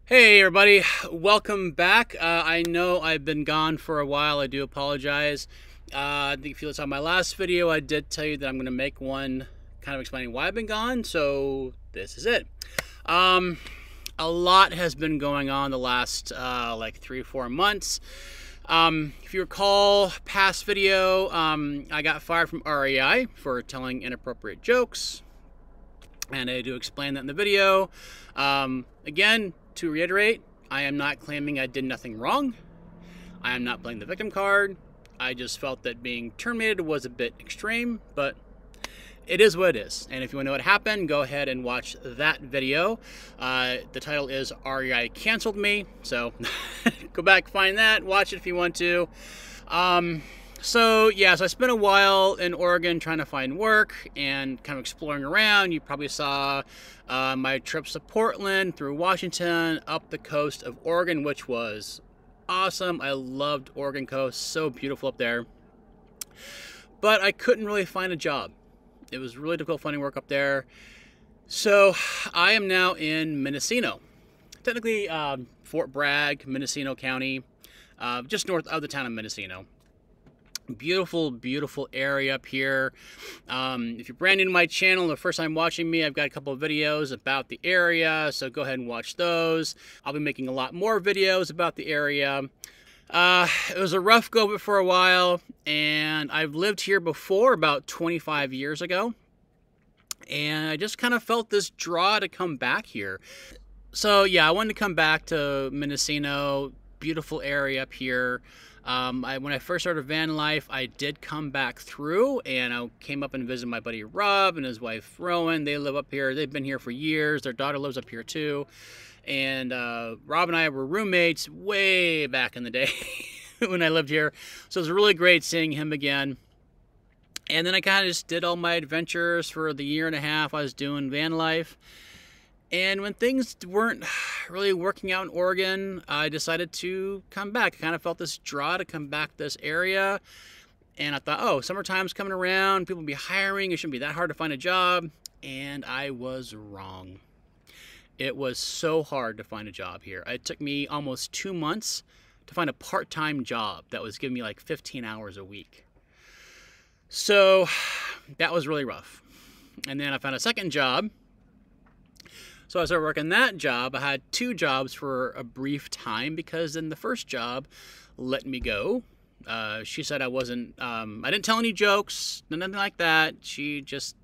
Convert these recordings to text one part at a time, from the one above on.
Hey everybody, welcome back. I know I've been gone for a while. I do apologize. I think if you saw my last video, I did tell you that I'm going to make one kind of explaining why I've been gone, so this is it. A lot has been going on the last like 3 or 4 months. If you recall past video, I got fired from REI for telling inappropriate jokes, and I do explain that in the video. Again, to reiterate, I am not claiming I did nothing wrong. I am not playing the victim card. I just felt that being terminated was a bit extreme, but it is what it is. And if you want to know what happened, go ahead and watch that video. The title is REI Canceled Me, so go back, find that, watch it if you want to. So I spent a while in Oregon trying to find work and kind of exploring around. You probably saw my trips to Portland, through Washington, up the coast of Oregon, which was awesome. I loved Oregon coast, so beautiful up there. But I couldn't really find a job. It was really difficult finding work up there. So I am now in Mendocino, technically Fort Bragg, Mendocino County, just north of the town of Mendocino. Beautiful, beautiful area up here. If you're brand new to my channel, the first time watching me, I've got a couple of videos about the area, so go ahead and watch those. I'll be making a lot more videos about the area. It was a rough go of it for a while, and I've lived here before about 25 years ago, and I just kind of felt this draw to come back here. So yeah, I wanted to come back to Mendocino. Beautiful area up here. When I first started van life, I did come back through, and I came up and visited my buddy Rob and his wife Rowan. They live up here. They've been here for years. Their daughter lives up here too. And Rob and I were roommates way back in the day when I lived here. So it was really great seeing him again. And then I kind of just did all my adventures for the year and a half I was doing van life. And when things weren't really working out in Oregon, I decided to come back. I kind of felt this draw to come back to this area. And I thought, oh, summertime's coming around. People will be hiring. It shouldn't be that hard to find a job. And I was wrong. It was so hard to find a job here. It took me almost 2 months to find a part-time job that was giving me like 15 hours a week. So that was really rough. And then I found a second job. So I started working that job. I had 2 jobs for a brief time because then the first job let me go. She said I didn't tell any jokes, nothing like that. She just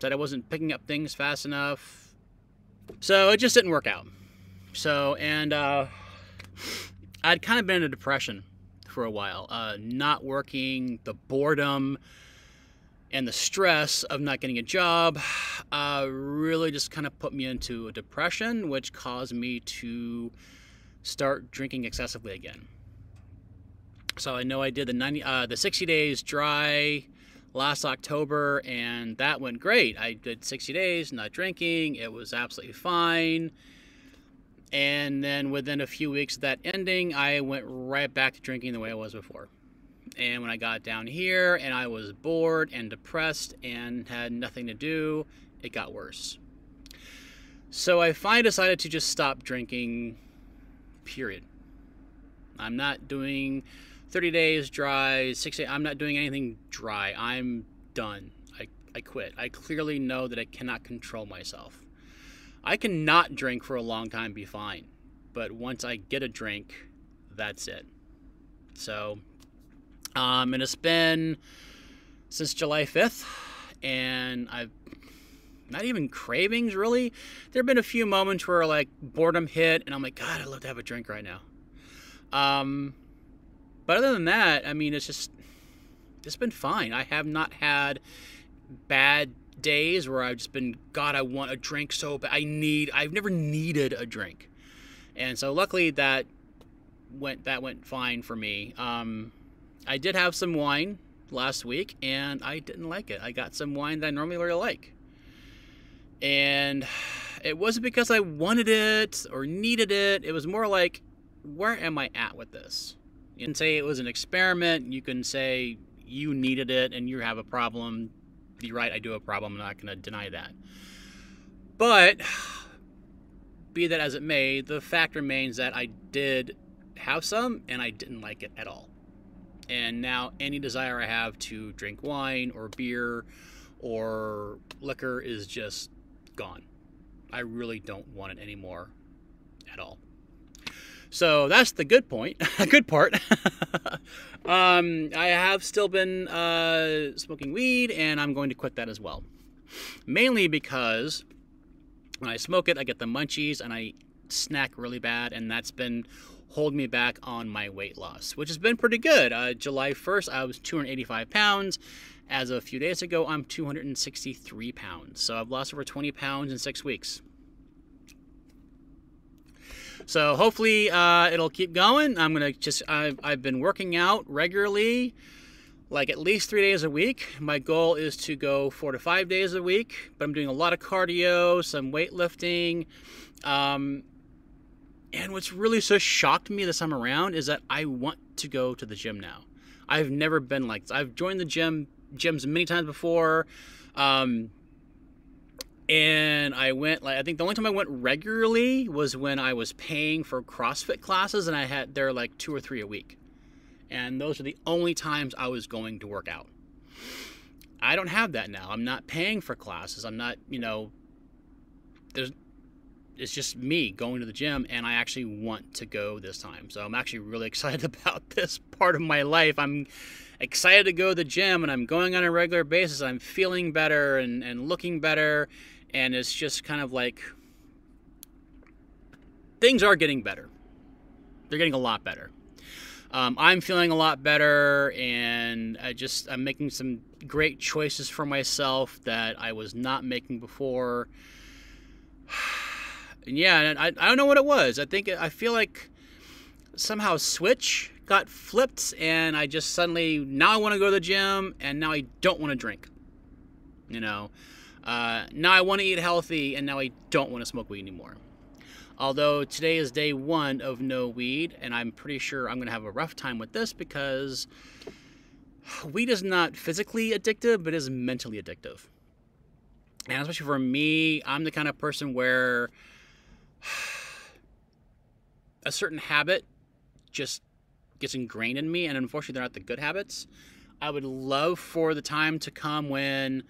said I wasn't picking up things fast enough. So it just didn't work out. So, and I'd kind of been in a depression for a while. Not working, the boredom, and the stress of not getting a job really just kind of put me into a depression, which caused me to start drinking excessively again. So I know I did the 60 days dry last October, and that went great. I did 60 days not drinking. It was absolutely fine. And then within a few weeks of that ending, I went right back to drinking the way I was before. And when I got down here and I was bored and depressed and had nothing to do, it got worse. So I finally decided to just stop drinking, period. I'm not doing 30 days dry, 60 days, I'm not doing anything dry. I'm done. I quit. I clearly know that I cannot control myself. I can not drink for a long time, be fine. But once I get a drink, that's it. So and it's been since July 5th, and I've not even cravings really. There have been a few moments where like boredom hit, and I'm like, God, I'd love to have a drink right now. But other than that, I mean, it's been fine. I have not had bad days where I've just been, God, I want a drink so bad. I've never needed a drink, and so luckily that went fine for me. I did have some wine last week, and I didn't like it. I got some wine that I normally really like. And it wasn't because I wanted it or needed it. It was more like, where am I at with this? You can say it was an experiment. You can say you needed it and you have a problem. You're right, I do have a problem. I'm not going to deny that. But be that as it may, the fact remains that I did have some and I didn't like it at all. And now any desire I have to drink wine or beer or liquor is just gone. I really don't want it anymore at all. So that's the good point, good part. I have still been smoking weed, and I'm going to quit that as well. Mainly because when I smoke it, I get the munchies and I snack really bad, and that's been holding me back on my weight loss, which has been pretty good. July 1st, I was 285 pounds. As of a few days ago, I'm 263 pounds. So I've lost over 20 pounds in 6 weeks. So hopefully it'll keep going. I've been working out regularly, like at least 3 days a week. My goal is to go 4 to 5 days a week, but I'm doing a lot of cardio, some weightlifting. And what's really so shocked me this time around is that I want to go to the gym now. I've never been like this. I've joined the gyms many times before. And I went, I think the only time I went regularly was when I was paying for CrossFit classes, and I had there like 2 or 3 a week. And those are the only times I was going to work out. I don't have that now. I'm not paying for classes. I'm not, it's just me going to the gym, and I actually want to go this time. So I'm actually really excited about this part of my life. I'm excited to go to the gym, and I'm going on a regular basis. I'm feeling better and looking better. And it's just kind of like things are getting better. They're getting a lot better. I'm feeling a lot better, and I'm making some great choices for myself that I was not making before. And yeah, and I don't know what it was. I feel like somehow a switch got flipped, and I just suddenly, now I want to go to the gym, and now I don't want to drink. Now I want to eat healthy, and now I don't want to smoke weed anymore. Although today is day 1 of no weed, and I'm pretty sure I'm going to have a rough time with this because weed is not physically addictive, but is mentally addictive. And especially for me, I'm the kind of person where a certain habit just gets ingrained in me, and unfortunately they're not the good habits. I would love for the time to come when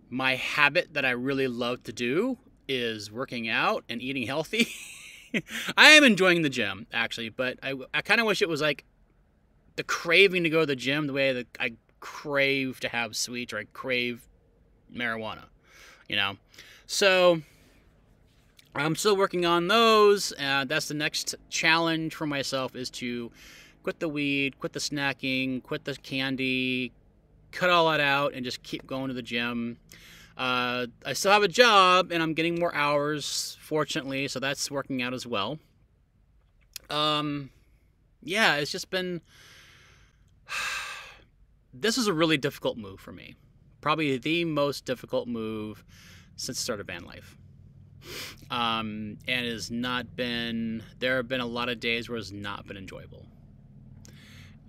my habit that I really love to do is working out and eating healthy. I am enjoying the gym, actually, but I kind of wish it was like the craving to go to the gym the way that I crave to have sweets, or I crave marijuana, So I'm still working on those. That's the next challenge for myself, is to quit the weed, quit the snacking, quit the candy, cut all that out, and just keep going to the gym. I still have a job, and I'm getting more hours, fortunately, so that's working out as well. Yeah, it's just been... This is a really difficult move for me. Probably the most difficult move since the start of van life. And it has not been... There have been a lot of days where it's not been enjoyable.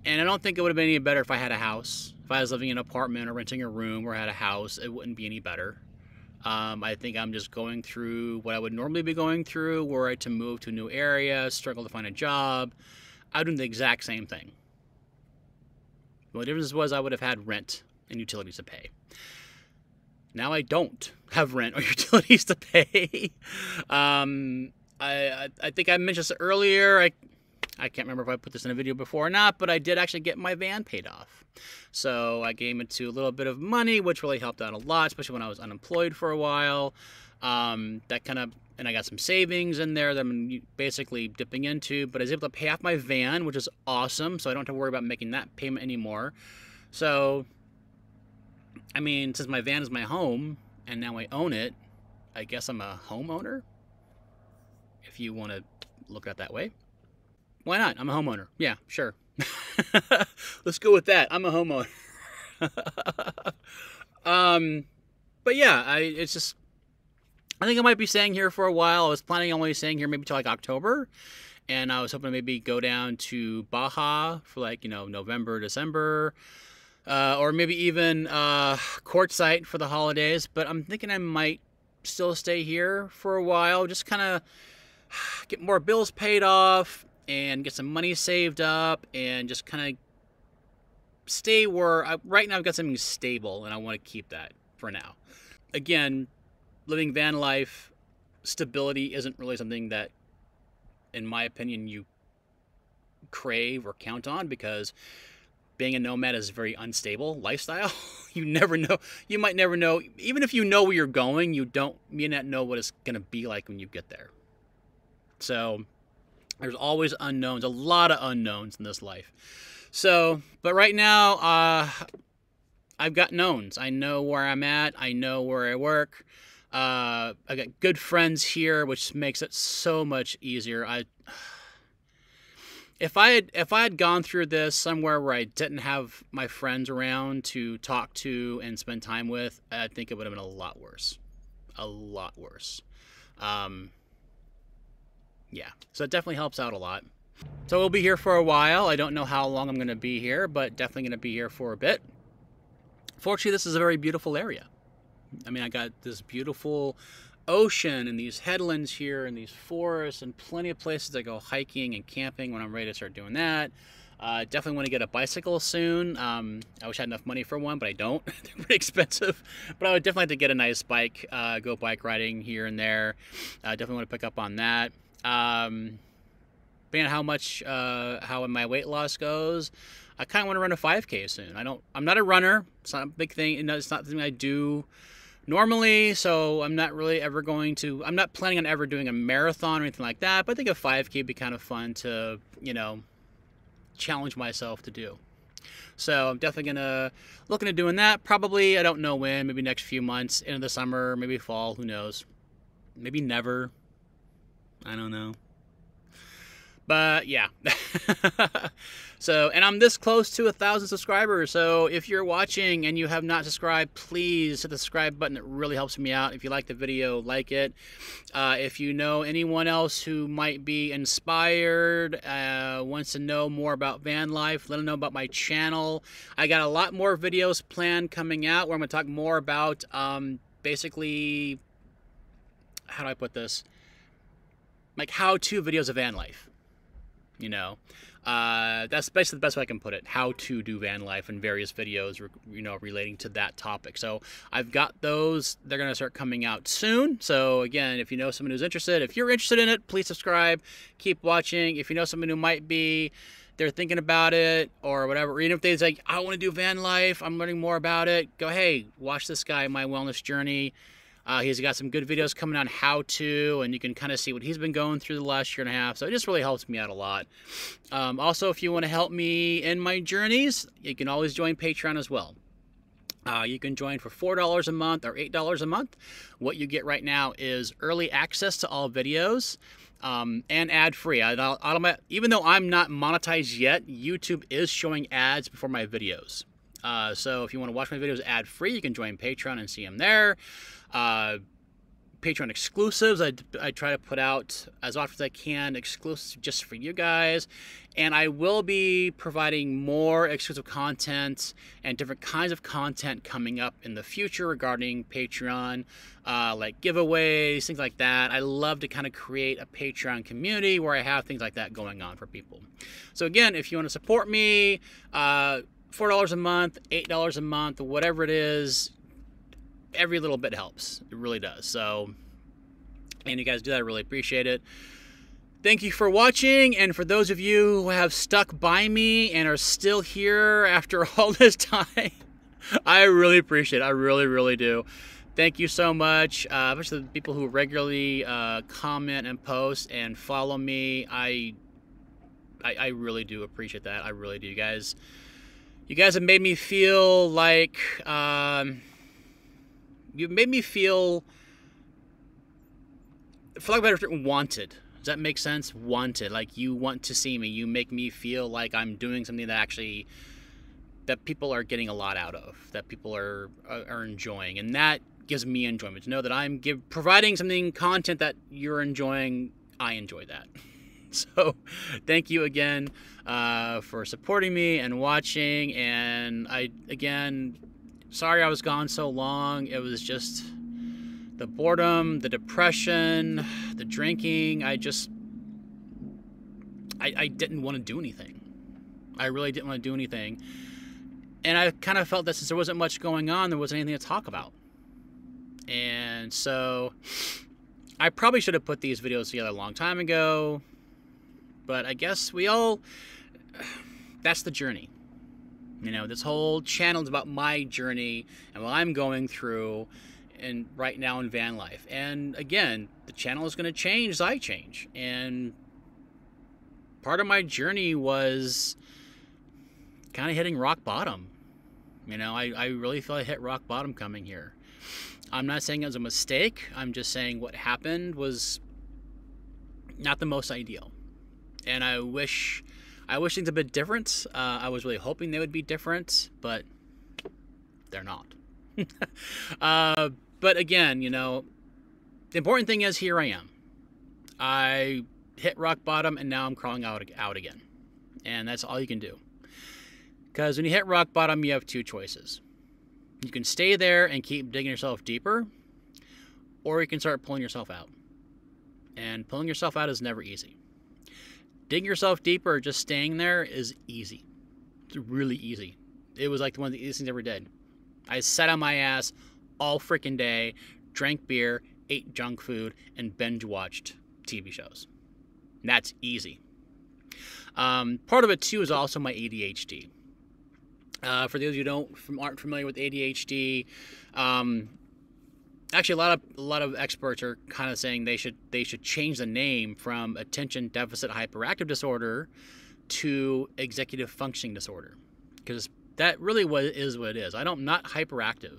And I don't think it would have been any better if I had a house. If I was living in an apartment or renting a room or had a house, it wouldn't be any better. I think I'm just going through what I would normally be going through, were I to move to a new area, struggle to find a job. I would do the exact same thing. The only difference was I would have had rent and utilities to pay. Now I don't have rent or utilities to pay. I think I mentioned this earlier. I can't remember if I put this in a video before or not, but I did actually get my van paid off. So I gave into a little bit of money, which really helped out a lot, especially when I was unemployed for a while. And I got some savings in there that I'm basically dipping into, but I was able to pay off my van, which is awesome. So I don't have to worry about making that payment anymore. So, I mean, since my van is my home and now I own it, I guess I'm a homeowner, if you want to look at it that way. Why not? I'm a homeowner. Yeah, sure. Let's go with that. I'm a homeowner. But yeah, I think I might be staying here for a while. I was planning on only staying here maybe till like October. And I was hoping to maybe go down to Baja for like, November, December. Or maybe even Quartzsite for the holidays. But I'm thinking I might still stay here for a while. Just kind of get more bills paid off and get some money saved up and just kind of stay where right now I've got something stable and I want to keep that for now. Again, living van life, stability isn't really something that, in my opinion, you crave or count on, because being a nomad is a very unstable lifestyle. You never know. You might never know. Even if you know where you're going, you may not know what it's going to be like when you get there. So there's always unknowns, a lot of unknowns in this life. So, but right now, I've got knowns. I know where I'm at. I know where I work. I've got good friends here, which makes it so much easier. If I had gone through this somewhere where I didn't have my friends around to talk to and spend time with, I think it would have been a lot worse. A lot worse. Yeah, so it definitely helps out a lot. So we'll be here for a while. I don't know how long I'm going to be here, but definitely going to be here for a bit. Fortunately, this is a very beautiful area. I mean, I got this beautiful ocean and these headlands here and these forests and plenty of places to go hiking and camping when I'm ready to start doing that. Definitely want to get a bicycle soon. I wish I had enough money for one, but I don't. They're pretty expensive. But I would definitely like to get a nice bike, go bike riding here and there. Definitely want to pick up on that. Depending on how my weight loss goes, I kind of want to run a 5K soon. I'm not a runner. It's not a big thing. It's not something I do normally, so I'm not planning on ever doing a marathon or anything like that, but I think a 5K would be kind of fun to, challenge myself to do. So I'm definitely looking at doing that. Probably, I don't know when, maybe next few months, end of the summer, maybe fall, who knows. Maybe never. I don't know. But yeah. So, and I'm this close to 1,000 subscribers. So if you're watching and you have not subscribed, please hit the subscribe button. It really helps me out. If you like the video, like it. If you know anyone else who might be inspired, wants to know more about van life, let them know about my channel. I got a lot more videos planned coming out where I'm going to talk more about basically, how do I put this? Like how-to videos of van life. That's basically the best way I can put it. How to do van life in various videos, relating to that topic. So I've got those. They're going to start coming out soon. So again, if you know someone who's interested, if you're interested in it, please subscribe. Keep watching. If you know someone who might be, they're thinking about it or whatever, or even if they're like, I want to do van life, I'm learning more about it, go, hey, watch this guy, My Wellness Journey. He's got some good videos coming on how to, and you can kind of see what he's been going through the last year and a half. So it just really helps me out a lot. Also, if you want to help me in my journeys, you can always join Patreon as well. You can join for $4 a month or $8 a month. What you get right now is early access to all videos and ad-free. Even though I'm not monetized yet, YouTube is showing ads before my videos. So if you want to watch my videos ad-free, you can join Patreon and see them there. Patreon exclusives, I try to put out as often as I can, exclusive just for you guys. And I will be providing more exclusive content and different kinds of content coming up in the future regarding Patreon, like giveaways, things like that. I love to kind of create a Patreon community where I have things like that going on for people. So again, if you want to support me, $4 a month, $8 a month, whatever it is, every little bit helps. It really does. So, and you guys do that, I really appreciate it. Thank you for watching, and for those of you who have stuck by me and are still here after all this time, I really appreciate it. I really, really do. Thank you so much. Especially the people who regularly comment and post and follow me. I really do appreciate that. I really do. You guys have made me feel like you've made me feel, for lack of a better term, wanted. Does that make sense? Wanted. Like, you want to see me. You make me feel like I'm doing something that people are getting a lot out of, that people are enjoying. And that gives me enjoyment. To know that I'm providing content that you're enjoying, I enjoy that. So, thank you again for supporting me and watching. And sorry I was gone so long. It was just the boredom, the depression, the drinking, I didn't want to do anything. I really didn't want to do anything. And I kind of felt that since there wasn't much going on, there wasn't anything to talk about. And so I probably should have put these videos together a long time ago. But I guess that's the journey. You know, this whole channel is about my journey and what I'm going through and right now in van life. And again, the channel is going to change as I change. And part of my journey was kind of hitting rock bottom. You know, I really feel I hit rock bottom coming here. I'm not saying it was a mistake. I'm just saying what happened was not the most ideal. And I wish things had been different. I was really hoping they would be different, but they're not. But again, you know, the important thing is here I am. I hit rock bottom and now I'm crawling out again. And that's all you can do. Because when you hit rock bottom, you have two choices. You can stay there and keep digging yourself deeper, or you can start pulling yourself out. And pulling yourself out is never easy. Digging yourself deeper or just staying there is easy. It's really easy. It was like one of the easiest things I ever did. I sat on my ass all freaking day, drank beer, ate junk food, and binge watched TV shows. And that's easy. Part of it too is also my ADHD. For those who aren't familiar with ADHD, actually a lot of experts are kind of saying they should change the name from attention deficit hyperactive disorder to executive functioning disorder, because that really is what it is. I'm not hyperactive,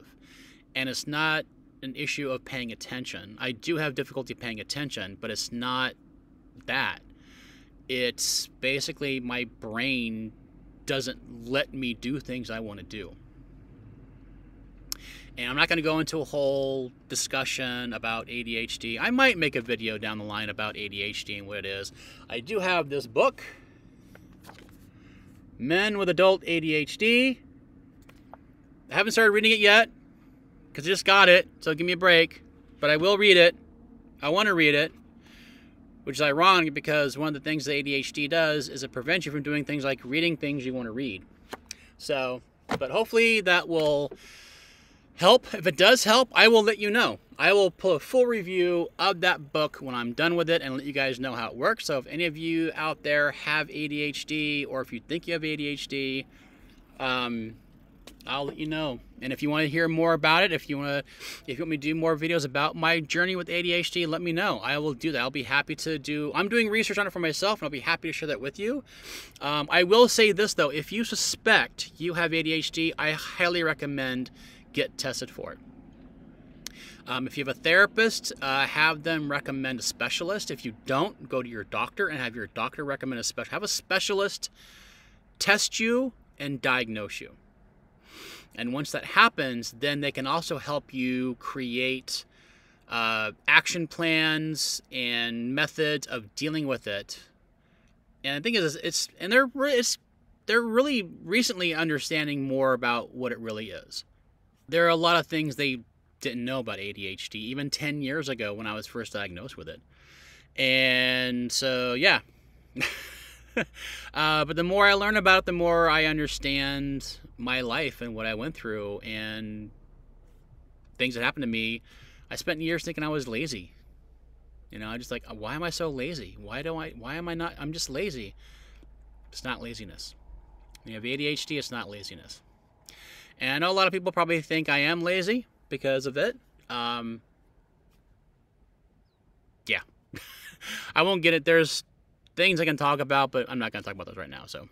and it's not an issue of paying attention. I do have difficulty paying attention, but it's not that. It's basically my brain doesn't let me do things I want to do. And I'm not going to go into a whole discussion about ADHD. I might make a video down the line about ADHD and what it is. I do have this book, Men with Adult ADHD. I haven't started reading it yet because I just got it, so give me a break. But I will read it. I want to read it, which is ironic because one of the things that ADHD does is it prevents you from doing things like reading things you want to read. So, but hopefully that will help. If it does help, I will let you know. I will pull a full review of that book when I'm done with it and let you guys know how it works. So if any of you out there have ADHD, or if you think you have ADHD, I'll let you know. And if you want to hear more about it, if you want me to do more videos about my journey with ADHD, let me know. I will do that. I'll be happy to do. I'm doing research on it for myself, and I'll be happy to share that with you. I will say this though: if you suspect you have ADHD, I highly recommend get tested for it. If you have a therapist, have them recommend a specialist. If you don't, go to your doctor and have your doctor recommend a specialist. Have a specialist test you and diagnose you. And once that happens, then they can also help you create action plans and methods of dealing with it. And the thing is, they're really recently understanding more about what it really is. There are a lot of things they didn't know about ADHD even 10 years ago when I was first diagnosed with it. And so, yeah. But the more I learn about it, the more I understand my life and what I went through and things that happened to me. I spent years thinking I was lazy. You know, I just like, why am I so lazy? Why am I not? I'm just lazy. It's not laziness. When you have ADHD, it's not laziness. And I know a lot of people probably think I am lazy because of it. Yeah. I won't get it. There's things I can talk about, but I'm not going to talk about those right now. So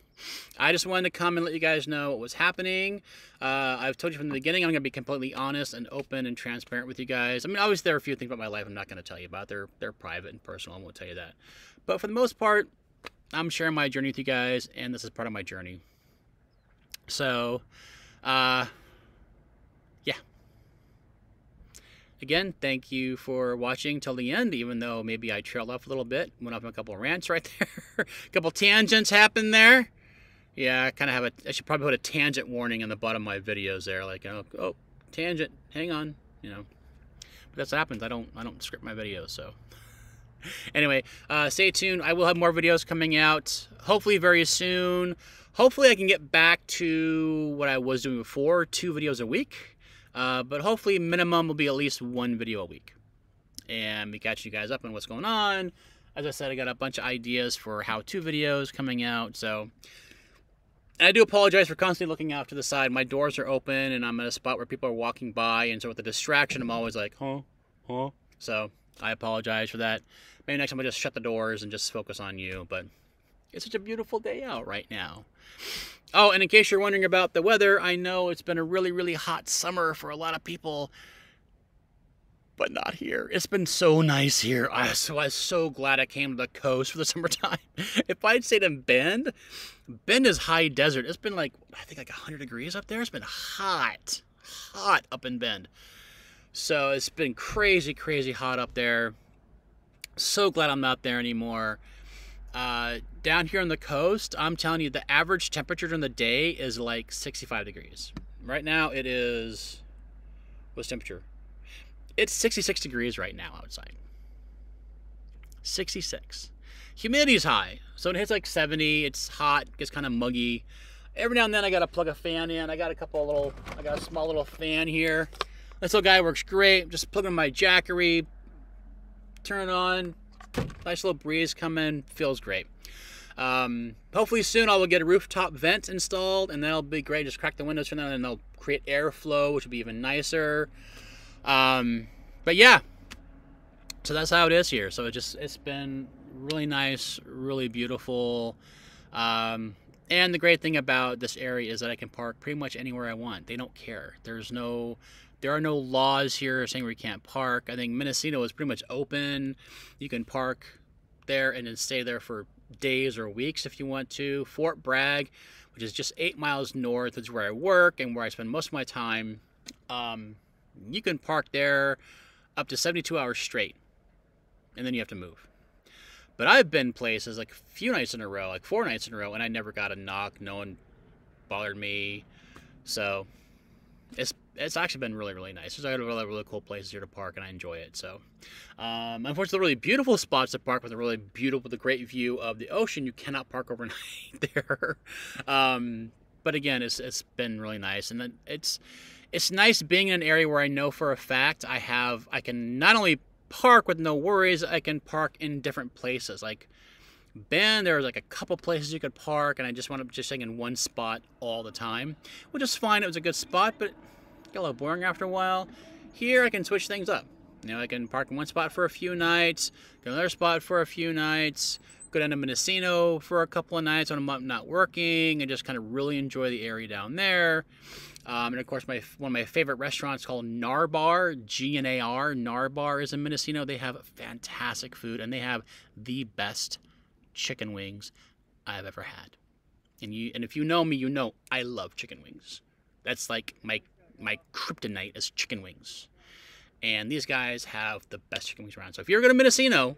I just wanted to come and let you guys know what was happening. I've told you from the beginning, I'm going to be completely honest and open and transparent with you guys. I mean, obviously there are a few things about my life I'm not going to tell you about. They're private and personal. I won't tell you that. But for the most part, I'm sharing my journey with you guys, and this is part of my journey. So, yeah. Again, thank you for watching till the end, even though maybe I trailed off a little bit. Went off on a couple of rants right there. A couple tangents happened there. Yeah, I kind of I should probably put a tangent warning on the bottom of my videos there. Like, oh, tangent, hang on, you know. But that's what happens. I don't script my videos, so. Anyway, stay tuned. I will have more videos coming out, hopefully very soon. Hopefully I can get back to what I was doing before, 2 videos a week. But hopefully minimum will be at least 1 video a week. And we catch you guys up on what's going on. As I said, I got a bunch of ideas for how-to videos coming out. So, and I do apologize for constantly looking out to the side. My doors are open and I'm at a spot where people are walking by. And so with the distraction, I'm always like, huh? So I apologize for that. Maybe next time I'll just shut the doors and just focus on you. But it's such a beautiful day out right now. Oh, and in case you're wondering about the weather, I know it's been a really, really hot summer for a lot of people. But not here. It's been so nice here. I was so glad I came to the coast for the summertime. If I'd stayed in Bend is high desert. It's been like, I think like 100 degrees up there. It's been hot up in Bend. So it's been crazy, crazy hot up there. So glad I'm not there anymore. Down here on the coast, I'm telling you, the average temperature during the day is like 65 degrees. Right now it is, what's temperature? It's 66 degrees right now outside. 66. Humidity's high. So when it hits like 70, it's hot, gets kind of muggy. Every now and then I gotta plug a fan in. I got a small little fan here. This little guy works great. Just plug in my Jackery, turn it on. Nice little breeze coming, feels great. Hopefully soon I will get a rooftop vent installed and that'll be great. Just crack the windows from that and they'll create airflow, which will be even nicer. But yeah, so that's how it is here. So it's been really nice, really beautiful. And the great thing about this area is that I can park pretty much anywhere I want. They don't care. There are no laws here saying we can't park. I think Mendocino is pretty much open. You can park there and then stay there for days or weeks if you want to. Fort Bragg, which is just 8 miles north, is where I work and where I spend most of my time. You can park there up to 72 hours straight, and then you have to move. But I've been places like a few nights in a row, like 4 nights in a row, and I never got a knock. No one bothered me. So it's actually been really, really nice. There's a lot of really cool places here to park, and I enjoy it. So, unfortunately, the really beautiful spots to park with a great view of the ocean, you cannot park overnight there. But again, it's been really nice, and it's nice being in an area where I know for a fact I can not only park with no worries, I can park in different places. Like Bend, there was like a couple places you could park, and I just wound up just staying in one spot all the time, which is fine. It was a good spot, but it got a little boring after a while. Here, I can switch things up. You know, I can park in one spot for a few nights, go to another spot for a few nights, go down to Mendocino for a couple of nights when I'm not working, and just kind of really enjoy the area down there. And of course, one of my favorite restaurants called Narbar, G-N-A-R, Narbar is in Mendocino. They have fantastic food, and they have the best chicken wings I've ever had. And if you know me, you know I love chicken wings. That's like my kryptonite is chicken wings. And these guys have the best chicken wings around. So if you're going to Mendocino,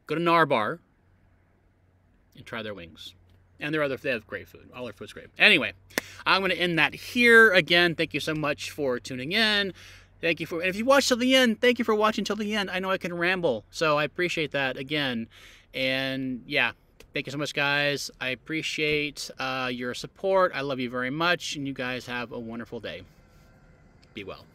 go to Narbar and try their wings. And they have great food. All their food's great. Anyway, I'm going to end that here. Again, thank you so much for tuning in. And if you watched till the end, thank you for watching till the end. I know I can ramble, so I appreciate that again. And yeah, thank you so much, guys. I appreciate your support. I love you very much, and you guys have a wonderful day. Be well.